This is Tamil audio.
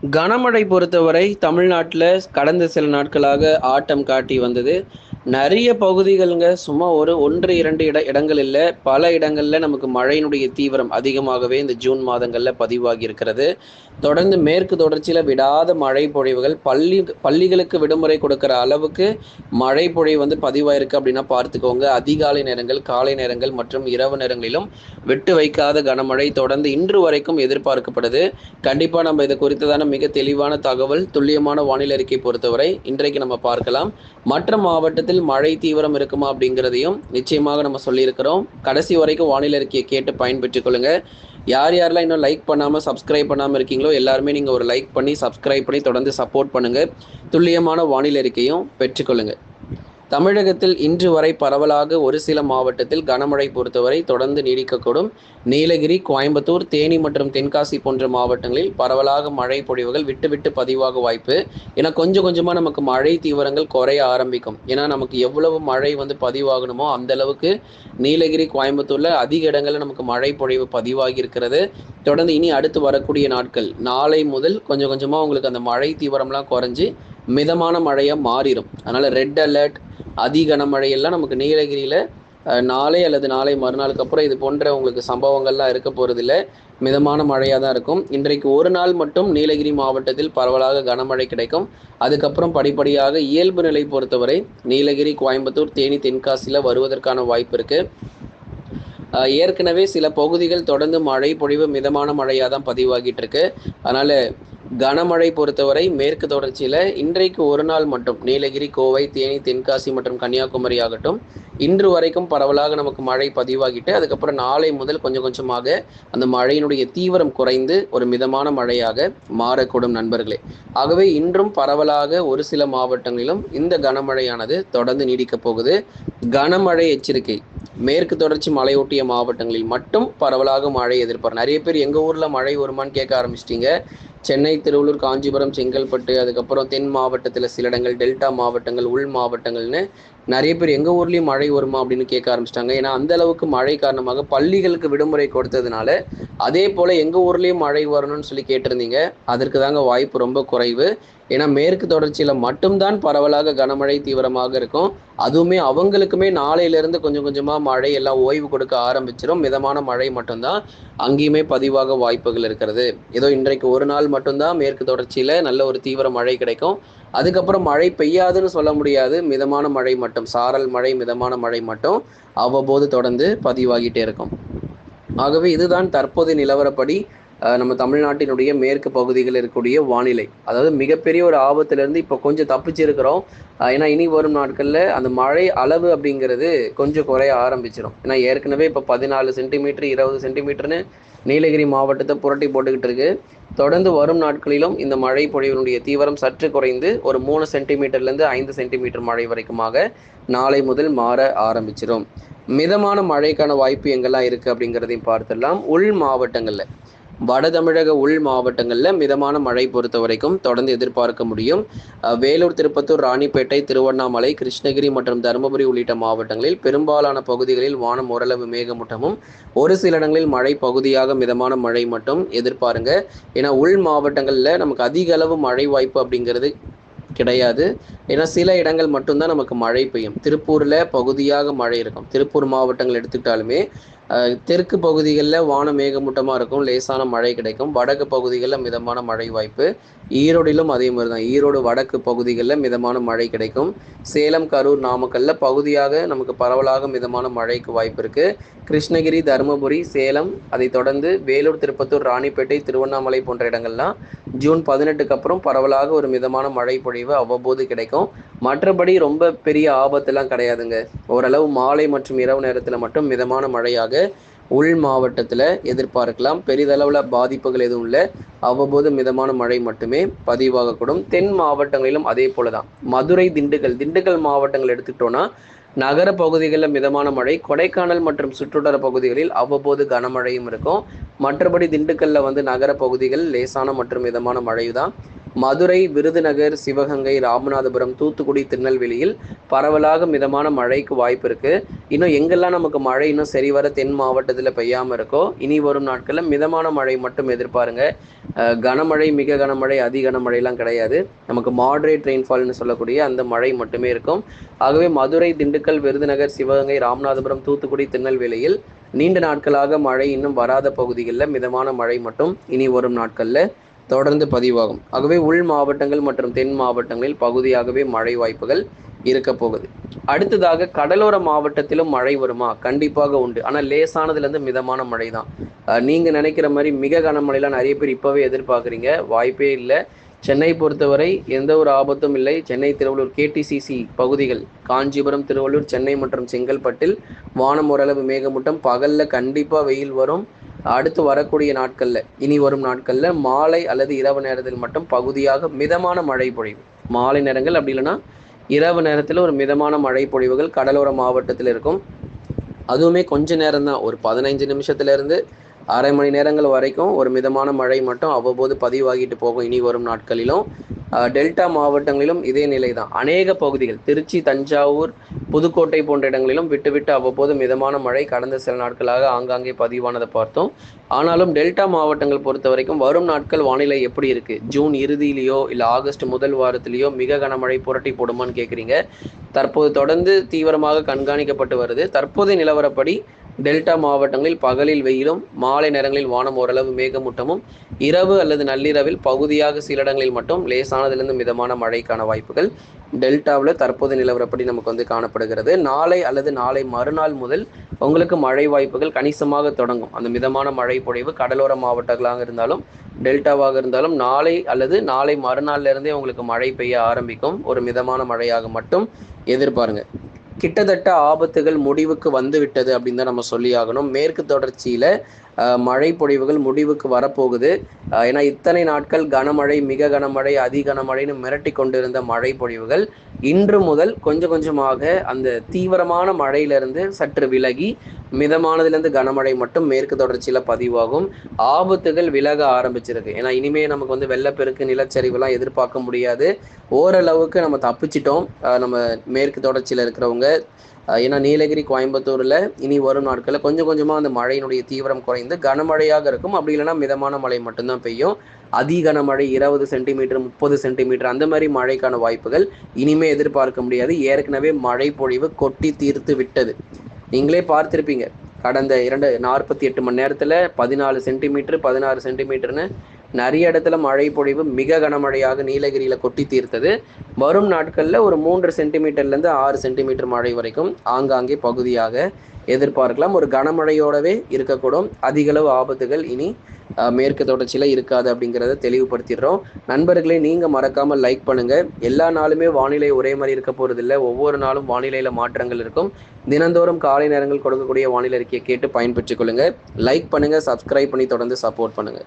கனமழை பொறுத்தவரை தமிழ்நாட்டில் கடந்த சில நாட்களாக ஆட்டம் காட்டி வந்தது. நிறைய பகுதிகள்ங்க சும்மா ஒரு 1, 2 இடங்கள் இல்ல. பல இடங்கள்ல நமக்கு மழையினுடைய தீவிரம் அதிகமாகவே இந்த ஜூன் மாதங்கள்ல பதிவாகி இருக்கிறது. தொடர்ந்து மேற்கு தொடர்ச்சியில விடாத மழை பொழிவுகள் பள்ளிகளுக்கு விடுமுறை கொடுக்கிற அளவுக்கு மழை பொழிவு வந்து பதிவாயிருக்கு அப்படின்னா பார்த்துக்கோங்க. அதிகாலை நேரங்கள், காலை நேரங்கள் மற்றும் இரவு நேரங்களிலும் விட்டு வைக்காத கனமழை தொடர்ந்து இன்று வரைக்கும் எதிர்பார்க்கப்படுது. கண்டிப்பா நம்ம இது குறித்ததான மிக தெளிவான தகவல், துல்லியமான வானிலை அறிக்கை பொறுத்தவரை இன்றைக்கு நம்ம பார்க்கலாம். மற்ற மாவட்டத்தில் மழை தீவிரம் இருக்குமா அப்படிங்கிறதையும் நிச்சயமாக நம்ம சொல்லியிருக்கிறோம். கடைசி வரைக்கும் வானிலை அறிக்கையை கேட்டு பயன்பெற்றுக் கொள்ளுங்க. யார் யாரெல்லாம் இன்னும் லைக் பண்ணாமல் சப்ஸ்கிரைப் பண்ணாமல் இருக்கீங்களோ எல்லாருமே நீங்கள் ஒரு லைக் பண்ணி சப்ஸ்கிரைப் பண்ணி தொடர்ந்து சப்போர்ட் பண்ணுங்கள். துல்லியமான வானிலை அறிக்கையும் பெற்றுக்கொள்ளுங்க. தமிழகத்தில் இன்று வரை பரவலாக ஒரு சில மாவட்டத்தில் கனமழை பொறுத்தவரை தொடர்ந்து நீடிக்கக்கூடும். நீலகிரி, கோயம்புத்தூர், தேனி மற்றும் தென்காசி போன்ற மாவட்டங்களில் பரவலாக மழை பொழிவுகள் விட்டு விட்டு பதிவாக வாய்ப்பு. ஏன்னா கொஞ்சம் கொஞ்சமாக நமக்கு மழை தீவிரங்கள் குறைய ஆரம்பிக்கும். ஏன்னா நமக்கு எவ்வளவு மழை வந்து பதிவாகணுமோ அந்த அளவுக்கு நீலகிரி, கோயம்புத்தூர்ல அதிக இடங்களில் நமக்கு மழை பொழிவு பதிவாகி இருக்கிறது. தொடர்ந்து இனி அடுத்து வரக்கூடிய நாட்கள் நாளை முதல் கொஞ்சம் கொஞ்சமாக உங்களுக்கு அந்த மழை தீவிரம்லாம் குறைஞ்சி மிதமான மழையாக மாறிடும். அதனால் ரெட் அலர்ட், அதி கனமழையெல்லாம் நமக்கு நீலகிரியில் நாளை அல்லது நாளை மறுநாளுக்கு அப்புறம் இது போன்ற உங்களுக்கு சம்பவங்கள்லாம் இருக்க போகிறதில்ல. மிதமான மழையாக தான் இருக்கும். இன்றைக்கு ஒரு நாள் மட்டும் நீலகிரி மாவட்டத்தில் பரவலாக கனமழை கிடைக்கும். அதுக்கப்புறம் படிப்படியாக இயல்பு நிலை பொறுத்தவரை நீலகிரி, கோயம்புத்தூர், தேனி, தென்காசியில் வருவதற்கான வாய்ப்பு இருக்குது. ஏற்கனவே சில பகுதிகள் தொடர்ந்து மழை பொழிவு மிதமான மழையாக தான் பதிவாகிட்டு இருக்கு. அதனால் கனமழை பொறுத்தவரை மேற்கு தொடர்ச்சியில் இன்றைக்கு ஒரு நாள் மட்டும் நீலகிரி, கோவை, தேனி, தென்காசி மற்றும் கன்னியாகுமரி ஆகட்டும் இன்று வரைக்கும் பரவலாக நமக்கு மழை பதிவாகிட்டு அதுக்கப்புறம் நாளை முதல் கொஞ்சம் கொஞ்சமாக அந்த மழையினுடைய தீவிரம் குறைந்து ஒரு மிதமான மழையாக மாறக்கூடும் நண்பர்களே. ஆகவே இன்றும் பரவலாக ஒரு சில மாவட்டங்களிலும் இந்த கனமழையானது தொடர்ந்து நீடிக்கப் போகுது. கனமழை எச்சரிக்கை மேற்கு தொடர்ச்சி மலையொட்டிய மாவட்டங்களில் மட்டும் பரவலாக மழை எதிர்பார்ப்பு. நிறைய பேர் எங்கள் ஊரில் மழை வருமானு கேட்க ஆரம்பிச்சிட்டிங்க. சென்னை, திருவள்ளூர், காஞ்சிபுரம், செங்கல்பட்டு, அதுக்கப்புறம் தென் மாவட்டத்தில் சில இடங்கள், டெல்டா மாவட்டங்கள், உள் மாவட்டங்கள்னு நிறைய பேர் எங்கள் ஊர்லேயும் மழை வருமா அப்படின்னு கேட்க ஆரம்பிச்சிட்டாங்க. ஏன்னா அந்த அளவுக்கு மழை காரணமாக பள்ளிகளுக்கு விடுமுறை கொடுத்ததுனால அதே போல் எங்கள் ஊர்லேயும் மழை வரணும்னு சொல்லி கேட்டிருந்தீங்க. அதற்கு தாங்க வாய்ப்பு ரொம்ப குறைவு. ஏன்னா மேற்கு தொடர்ச்சியில் மட்டும்தான் பரவலாக கனமழை தீவிரமாக இருக்கும். அதுவுமே அவங்களுக்குமே நாளையிலிருந்து கொஞ்சம் கொஞ்சமாக மழை எல்லாம் ஓய்வு கொடுக்க ஆரம்பிச்சிடும். மிதமான மழை மட்டும்தான் அங்கேயுமே பதிவாக வாய்ப்புகள் இருக்கிறது. ஏதோ இன்றைக்கு ஒரு நாள் மட்டும்தான் மேற்கு தொடர்ச்சியில் நல்ல ஒரு தீவிர மழை கிடைக்கும். அதுக்கப்புறம் மழை பெய்யாதுன்னு சொல்ல முடியாது. மிதமான மழை மட்டும், சாரல் மழை, மிதமான மழை மட்டும் அவ்வப்போது தொடர்ந்து பதிவாகிட்டே இருக்கும். ஆகவே இதுதான் தற்போதைய நிலவரப்படி நம்ம தமிழ்நாட்டினுடைய மேற்கு பகுதிகளில் இருக்கக்கூடிய வானிலை. அதாவது மிகப்பெரிய ஒரு ஆபத்திலிருந்து இப்போ கொஞ்சம் தப்பிச்சிருக்கிறோம். ஏன்னா இனி வரும் நாட்களில் அந்த மழை அளவு அப்படிங்கிறது கொஞ்சம் குறைய ஆரம்பிச்சிடும். ஏன்னா ஏற்கனவே இப்போ 14 சென்டிமீட்டர் 20 சென்டிமீட்டர்னு நீலகிரி மாவட்டத்தை புரட்டி போட்டுக்கிட்டு இருக்கு. தொடர்ந்து வரும் நாட்களிலும் இந்த மழை பொழிவினுடைய தீவிரம் சற்று குறைந்து ஒரு 3 சென்டிமீட்டர்லேருந்து 5 சென்டிமீட்டர் மழை வரைக்குமாக நாளை முதல் மாற ஆரம்பிச்சிடும். மிதமான மழைக்கான வாய்ப்பு எங்கெல்லாம் இருக்குது அப்படிங்கிறதையும் பார்த்துடலாம். உள் மாவட்டங்களில், வட தமிழக உள் மாவட்டங்களில் மிதமான மழை பொறுத்த வரைக்கும் தொடர்ந்து எதிர்பார்க்க முடியும். வேலூர், திருப்பத்தூர், ராணிப்பேட்டை, திருவண்ணாமலை, கிருஷ்ணகிரி மற்றும் தருமபுரி உள்ளிட்ட மாவட்டங்களில் பெரும்பாலான பகுதிகளில் வானம் ஓரளவு மேகமூட்டமும் ஒரு சில இடங்களில் மழை பகுதியாக மிதமான மழை மட்டும் எதிர்பாருங்க. ஏன்னா உள் மாவட்டங்களில் நமக்கு அதிக அளவு மழை வாய்ப்பு அப்படிங்கிறது கிடையாது. ஏன்னா சில இடங்கள் மட்டும்தான் நமக்கு மழை பெய்யும். திருப்பூரில் பகுதியாக மழை இருக்கும். திருப்பூர் மாவட்டங்கள் எடுத்துக்கிட்டாலுமே தெற்கு பகுதிகளில் வானம் மேகமூட்டமாக இருக்கும், லேசான மழை கிடைக்கும். வடக்கு பகுதிகளில் மிதமான மழை வாய்ப்பு. ஈரோடிலும் அதே மாதிரி தான். ஈரோடு வடக்கு பகுதிகளில் மிதமான மழை கிடைக்கும். சேலம், கரூர், நாமக்கல்ல பகுதியாக நமக்கு பரவலாக மிதமான மழைக்கு வாய்ப்பு இருக்குது. கிருஷ்ணகிரி, தருமபுரி, சேலம், அதை தொடர்ந்து வேலூர், திருப்பத்தூர், ராணிப்பேட்டை, திருவண்ணாமலை போன்ற இடங்கள்லாம் ஜூன் 18க்கு அப்புறம் பரவலாக ஒரு மிதமான மழை பொழிவு அவ்வப்போது கிடைக்கும். மற்றபடி ரொம்ப பெரிய ஆபத்துலாம் கிடையாதுங்க. ஓரளவு மாலை மற்றும் இரவு நேரத்தில் மட்டும் மிதமான மழையாக உள் மாவட்டத்தில் எதிர்பார்க்கலாம். பெரிதளவில் பாதிப்புகள் எதுவும் இல்லை. அவ்வப்போது மிதமான மழை மட்டுமே பதிவாகக்கூடும். தென் மாவட்டங்களிலும் அதே போல தான். மதுரை, திண்டுக்கல் மாவட்டங்கள் எடுத்துக்கிட்டோன்னா நகர பகுதிகளில் மிதமான மழை, கொடைக்கானல் மற்றும் சுற்றுவட்டார பகுதிகளில் அவ்வப்போது கனமழையும் இருக்கும். மற்றபடி திண்டுக்கல்ல வந்து நகர பகுதிகள் லேசான மற்றும் மிதமான மழை தான். மதுரை, விருதுநகர், சிவகங்கை, ராமநாதபுரம், தூத்துக்குடி, திருநெல்வேலியில் பரவலாக மிதமான மழைக்கு வாய்ப்பு இருக்கு. இன்னும் எங்கெல்லாம் நமக்கு மழை இன்னும் சரிவர தென் மாவட்டத்தில் பெய்யாம இருக்கோ, இனி வரும் நாட்களில் மிதமான மழை மட்டும் எதிர்பாருங்க. கனமழை, மிக கனமழை, அதி கனமழைலாம் கிடையாது. நமக்கு மாடரேட் ரெயின்ஃபால்னு சொல்லக்கூடிய அந்த மழை மட்டுமே இருக்கும். ஆகவே மதுரை, திண்டுக்கல், விருதுநகர், சிவகங்கை, ராமநாதபுரம், தூத்துக்குடி, திருநெல்வேலியில் நீண்ட நாட்களாக மழை இன்னும் வராத பகுதிகளில் மிதமான மழை மட்டும் இனி வரும் நாட்களில் தொடர்ந்து பதிவாகும். ஆகவே உள் மாவட்டங்கள் மற்றும் தென் மாவட்டங்களில் பகுதியாகவே மழை வாய்ப்புகள் இருக்க போகுது. அடுத்ததாக கடலோர மாவட்டத்திலும் மழை வருமா? கண்டிப்பாக உண்டு. ஆனால் லேசானதுலேருந்து மிதமான மழை தான். நீங்க நினைக்கிற மாதிரி மிக கனமழைலாம் நிறைய பேர் இப்பவே எதிர்பார்க்குறீங்க. வாய்ப்பே இல்லை. சென்னை பொறுத்தவரை எந்த ஒரு ஆபத்தும் இல்லை. சென்னை, திருவள்ளூர், கேடிசிசி பகுதிகள், காஞ்சிபுரம், திருவள்ளூர், சென்னை மற்றும் செங்கல்பட்டில் வானம் ஓரளவு மேகமூட்டம். பகல்ல கண்டிப்பா வெயில் வரும். அடுத்து வரக்கூடிய நாட்கள்ல, இனி வரும் நாட்கள்ல மாலை அல்லது இரவு நேரத்தில் மட்டும் பகுதியாக மிதமான மழை பொழிவு. மாலை நேரங்கள் அப்படி இல்லைன்னா இரவு நேரத்தில் ஒரு மிதமான மழை பொழிவுகள் கடலோர மாவட்டத்தில் இருக்கும். அதுவுமே கொஞ்ச நேரம் தான், ஒரு 15 நிமிஷத்துல இருந்து அரை மணி நேரங்கள் வரைக்கும் ஒரு மிதமான மழை மட்டும் அவ்வப்போது பதிவாகிட்டு போகும் இனி வரும் நாட்களிலும். டெல்டா மாவட்டங்களிலும் இதே நிலை தான். அநேக பகுதிகள், திருச்சி, தஞ்சாவூர், புதுக்கோட்டை போன்ற இடங்களிலும் விட்டு விட்டு அவ்வப்போது மிதமான மழை கடந்த சில நாட்களாக ஆங்காங்கே பதிவானதை பார்த்தோம். ஆனாலும் டெல்டா மாவட்டங்கள் பொறுத்த வரைக்கும் வரும் நாட்கள் வானிலை எப்படி இருக்கு? ஜூன் இறுதியிலேயோ இல்லை ஆகஸ்ட் முதல் வாரத்திலேயோ மிக கனமழை புரட்டி போடுமான்னு கேட்குறீங்க. தற்போது தொடர்ந்து தீவிரமாக கண்காணிக்கப்பட்டு வருது. தற்போதைய நிலவரப்படி டெல்டா மாவட்டங்களில் பகலில் வெயிலும், மாலை நேரங்களில் வானம் ஓரளவு மேகமூட்டமும், இரவு அல்லது நள்ளிரவில் பகுதியாக சில இடங்களில் மட்டும் லேசானதிலிருந்து மிதமான மழைக்கான வாய்ப்புகள் டெல்டாவில் தற்போது நிலவரப்படி நமக்கு காணப்படுகிறது. நாளை அல்லது நாளை மறுநாள் முதல் உங்களுக்கு மழை வாய்ப்புகள் கணிசமாக தொடங்கும். அந்த மிதமான மழை பொழிவு கடலோர மாவட்டங்களாக இருந்தாலும் டெல்டாவாக இருந்தாலும் நாளை அல்லது நாளை மறுநாள்ல இருந்தே உங்களுக்கு மழை பெய்ய ஆரம்பிக்கும். ஒரு மிதமான மழையாக மட்டும் எதிர்பாருங்க. கிட்டத்தட்ட ஆபத்துகள் முடிவுக்கு வந்து விட்டது அப்படின்னு தான் நம்ம சொல்லி ஆகணும். மேற்கு தொடர்ச்சியில மழை பொழிவுகள் முடிவுக்கு வரப்போகுது. ஏன்னா இத்தனை நாட்கள் கனமழை, மிக கனமழை, அதி கனமழைன்னு மிரட்டி கொண்டிருந்த மழை பொழிவுகள் இன்று முதல் கொஞ்சம் கொஞ்சமாக அந்த தீவிரமான மழையிலிருந்து சற்று விலகி மிதமானதுலேருந்து கனமழை மட்டும் மேற்கு தொடர்ச்சியில பதிவாகும். ஆபத்துகள் விலக ஆரம்பிச்சிருக்கு. ஏன்னா இனிமே நமக்கு வெள்ளப்பெருக்கு, நிலச்சரிவுலாம் எதிர்பார்க்க முடியாது. ஓரளவுக்கு நம்ம தப்பிச்சிட்டோம். நம்ம மேற்கு தொடர்ச்சியில இருக்கிறவங்க. ஏன்னா நீலகிரி, கோயம்புத்தூர்ல இனி வரும் நாட்களில் கொஞ்சம் கொஞ்சமா அந்த மழையினுடைய தீவிரம் குறைந்து கனமழையாக இருக்கும். அப்படி இல்லைன்னா மிதமான மழை மட்டும்தான் பெய்யும். அதி கனமழை 20 சென்டிமீட்டர், 30 சென்டிமீட்டர் அந்த மாதிரி மழைக்கான வாய்ப்புகள் இனிமே எதிர்பார்க்க முடியாது. ஏற்கனவே மழை பொழிவு கொட்டி தீர்த்து விட்டது. நீங்களே பார்த்திருப்பீங்க. கடந்த 48 மணி நேரத்துல 14 சென்டிமீட்டர், 16 சென்டிமீட்டர்னு நிறைய இடத்துல மழை பொழிவு மிக கனமழையாக நீலகிரியில கொட்டி தீர்த்தது. வரும் நாட்கள்ல ஒரு 3 சென்டிமீட்டர்லேருந்து 6 சென்டிமீட்டர் மழை வரைக்கும் ஆங்காங்கே பகுதியாக எதிர்பார்க்கலாம். ஒரு கனமழையோடவே இருக்கக்கூடும். அதிகளவு ஆபத்துகள் இனி மேற்கு தொடர்ச்சியில இருக்காது அப்படிங்கிறத தெளிவுபடுத்திடுறோம். நண்பர்களே, நீங்க மறக்காம லைக் பண்ணுங்க. எல்லா நாளுமே வானிலை ஒரே மாதிரி இருக்க போறது இல்லை. ஒவ்வொரு நாளும் வானிலையில மாற்றங்கள் இருக்கும். தினந்தோறும் காலை நேரங்கள் கொடுக்கக்கூடிய வானிலை அறிக்கையை கேட்டு பயன்பெற்றுக் கொள்ளுங்க. லைக் பண்ணுங்க, சப்ஸ்கிரைப் பண்ணி தொடர்ந்து சப்போர்ட் பண்ணுங்க.